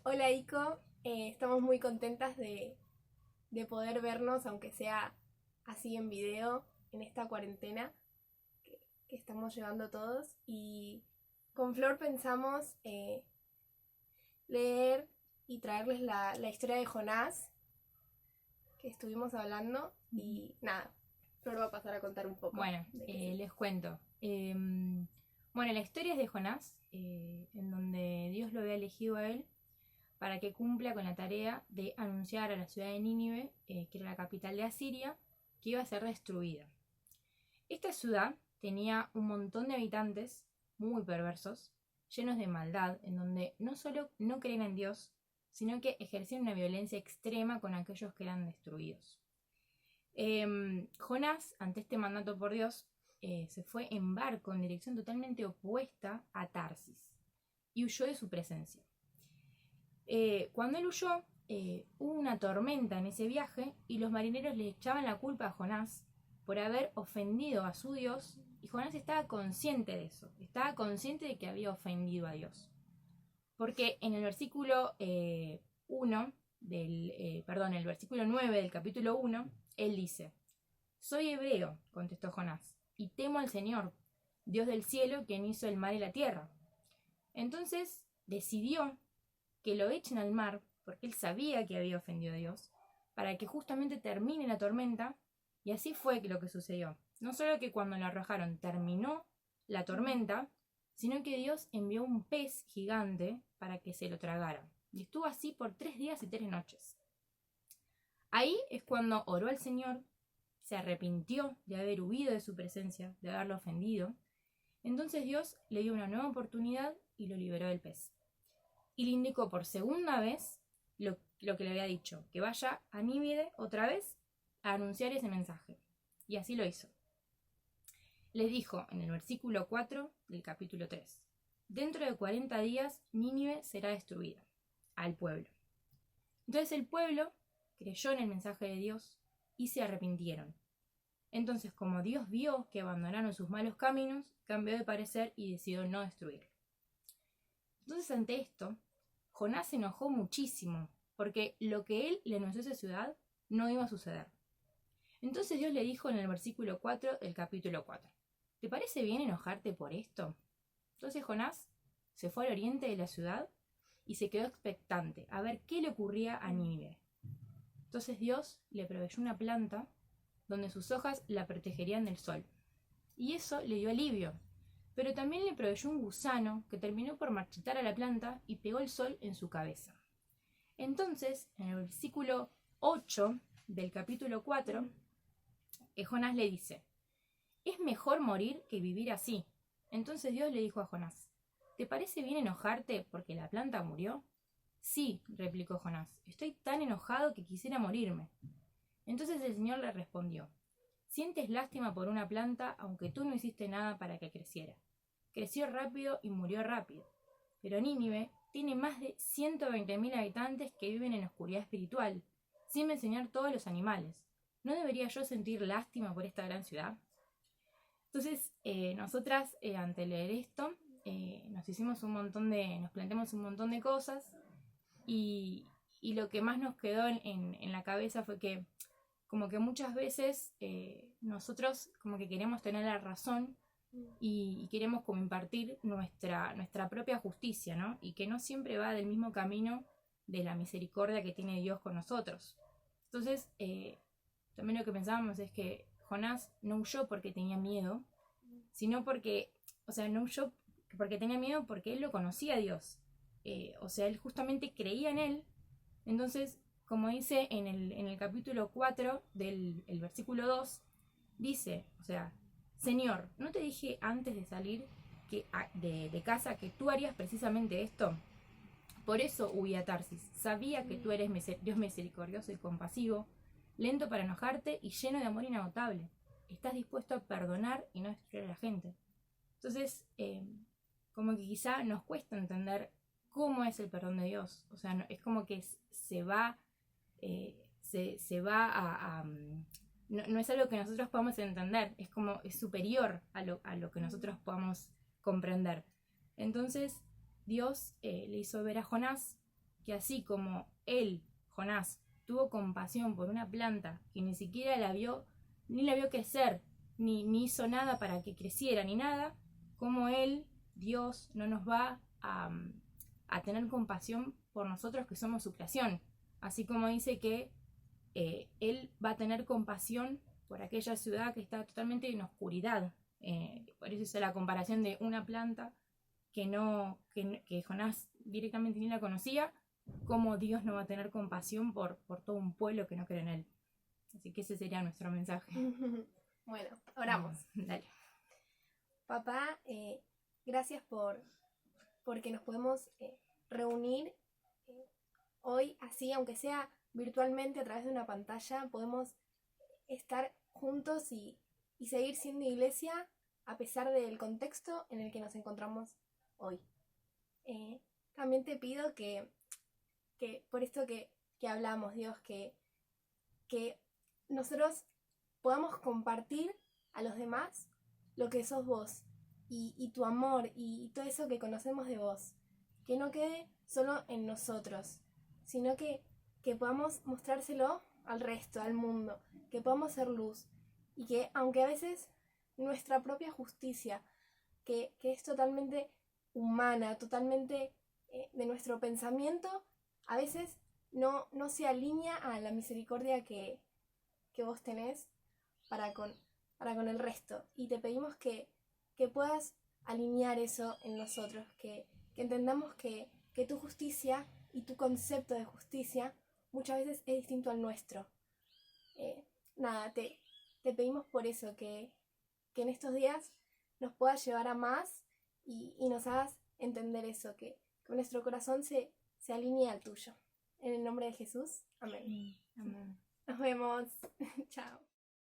Hola Ico, estamos muy contentas de poder vernos, aunque sea así en video, en esta cuarentena que estamos llevando todos. Y con Flor pensamos leer y traerles la historia de Jonás que estuvimos hablando. Y nada, Flor va a pasar a contar un poco Bueno, de qué se les cuento. Bueno, la historia es de Jonás, en donde Dios lo había elegido a él para que cumpla con la tarea de anunciar a la ciudad de Nínive, que era la capital de Asiria, que iba a ser destruida. Esta ciudad tenía un montón de habitantes muy perversos, llenos de maldad, en donde no solo no creían en Dios, sino que ejercían una violencia extrema con aquellos que eran destruidos. Jonás, ante este mandato por Dios, se fue en barco en dirección totalmente opuesta a Tarsis y huyó de su presencia. Cuando él huyó, hubo una tormenta en ese viaje y los marineros le echaban la culpa a Jonás por haber ofendido a su Dios, y Jonás estaba consciente de eso, estaba consciente de que había ofendido a Dios. Porque en el versículo 1 el versículo 9 del capítulo 1, él dice: soy hebreo, contestó Jonás, y temo al Señor, Dios del cielo, quien hizo el mar y la tierra. Entonces decidió que lo echen al mar, porque él sabía que había ofendido a Dios, para que justamente termine la tormenta, y así fue lo que sucedió. No solo que cuando lo arrojaron terminó la tormenta, sino que Dios envió un pez gigante para que se lo tragara. Y estuvo así por 3 días y 3 noches. Ahí es cuando oró al Señor, se arrepintió de haber huido de su presencia, de haberlo ofendido. Entonces Dios le dio una nueva oportunidad y lo liberó del pez. Y le indicó por segunda vez lo que le había dicho, que vaya a Nínive otra vez a anunciar ese mensaje. Y así lo hizo. Les dijo en el versículo 4 del capítulo 3: dentro de 40 días Nínive será destruida, al pueblo. Entonces el pueblo creyó en el mensaje de Dios y se arrepintieron. Entonces, como Dios vio que abandonaron sus malos caminos, cambió de parecer y decidió no destruirlo. Entonces, ante esto, Jonás se enojó muchísimo, porque lo que él le anunció a esa ciudad no iba a suceder. Entonces Dios le dijo en el versículo 4 del capítulo 4: ¿te parece bien enojarte por esto? Entonces Jonás se fue al oriente de la ciudad y se quedó expectante a ver qué le ocurría a Nínive. Entonces Dios le proveyó una planta donde sus hojas la protegerían del sol. Y eso le dio alivio. Pero también le proveyó un gusano que terminó por marchitar a la planta y pegó el sol en su cabeza. Entonces, en el versículo 8 del capítulo 4, Jonás le dice: es mejor morir que vivir así. Entonces Dios le dijo a Jonás: ¿te parece bien enojarte porque la planta murió? Sí, replicó Jonás, estoy tan enojado que quisiera morirme. Entonces el Señor le respondió: sientes lástima por una planta aunque tú no hiciste nada para que creciera. Creció rápido y murió rápido. Pero Nínive tiene más de 120.000 habitantes que viven en oscuridad espiritual, sin mencionar todos los animales. ¿No debería yo sentir lástima por esta gran ciudad? Entonces, nosotras, ante leer esto, nos planteamos un montón de cosas, y lo que más nos quedó en la cabeza fue que como que muchas veces nosotros como que queremos tener la razón y queremos como impartir nuestra propia justicia, ¿no? Y que no siempre va del mismo camino de la misericordia que tiene Dios con nosotros. Entonces, también lo que pensábamos es que Jonás no huyó porque tenía miedo, sino porque, o sea, no huyó porque tenía miedo porque él lo conocía a Dios. O sea, él justamente creía en él. Entonces, como dice en el capítulo 4 del versículo 2, dice, o sea, Señor, ¿no te dije antes de salir de casa que tú harías precisamente esto? Por eso huí a Tarsis. Sabía que tú eres Dios misericordioso y compasivo, lento para enojarte y lleno de amor inagotable. Estás dispuesto a perdonar y no destruir a la gente. Entonces, como que quizá nos cuesta entender cómo es el perdón de Dios. O sea, es como que se va no es algo que nosotros podamos entender, es superior a lo que nosotros podamos comprender. Entonces Dios le hizo ver a Jonás que así como él, Jonás, tuvo compasión por una planta que ni siquiera ni la vio crecer, ni hizo nada para que creciera, ni nada, como él, Dios, no nos va a tener compasión por nosotros que somos su creación. Así como dice que él va a tener compasión por aquella ciudad que está totalmente en oscuridad. Por eso hice la comparación de una planta que Jonás directamente ni la conocía, como Dios no va a tener compasión por todo un pueblo que no cree en él. Así que ese sería nuestro mensaje. Bueno, oramos. Dale. Papá, gracias porque nos podemos reunir hoy, así, aunque sea virtualmente a través de una pantalla, podemos estar juntos y seguir siendo iglesia a pesar del contexto en el que nos encontramos hoy. También te pido que por esto que hablamos, Dios, que nosotros podamos compartir a los demás lo que sos vos y tu amor y todo eso que conocemos de vos. Que no quede solo en nosotros, sino que podamos mostrárselo al resto, al mundo, que podamos ser luz y que aunque a veces nuestra propia justicia, que es totalmente humana, totalmente de nuestro pensamiento, a veces no se alinea a la misericordia que vos tenés para con el resto. Y te pedimos que puedas alinear eso en nosotros, que entendamos que tu justicia y tu concepto de justicia muchas veces es distinto al nuestro. Te pedimos por eso, que en estos días nos puedas llevar a más y nos hagas entender eso, que nuestro corazón se alinee al tuyo. En el nombre de Jesús, amén. Amén. Nos vemos. Chao.